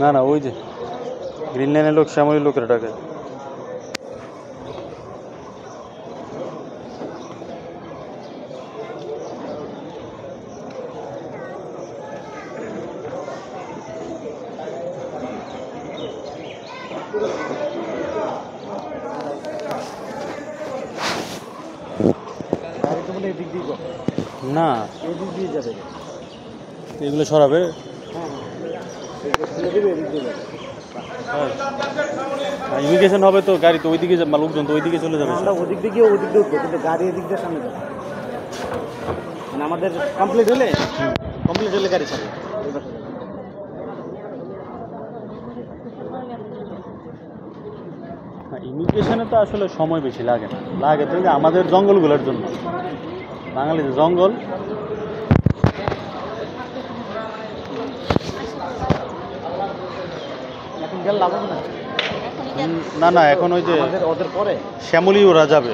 না না, ওই যে গ্রিন লাইনের লোক শ্যামলী লোকের ডাকে। না এগুলো সরাবে। ইমিগ্রেশন হবে তো গাড়ি তো ওইদিকে, লোকজন তো ওইদিকে চলে যাবে। আমরা ওদিক দিকে উঠবো, কিন্তু গাড়ি এদিক দিয়ে সামনে যাবে। মানে আমাদের কমপ্লিট হলে গাড়ি ছাড়বে। ইমিগ্রেশনে তো আসলে সময় বেশি লাগে না, লাগে তো যে আমাদের জঙ্গলগুলোর জন্য। বাঙালিদের জঙ্গল। এখন গেল লাভ হবে না। না না, এখন ওই যে ওদের পরে শ্যামলী ওরা যাবে।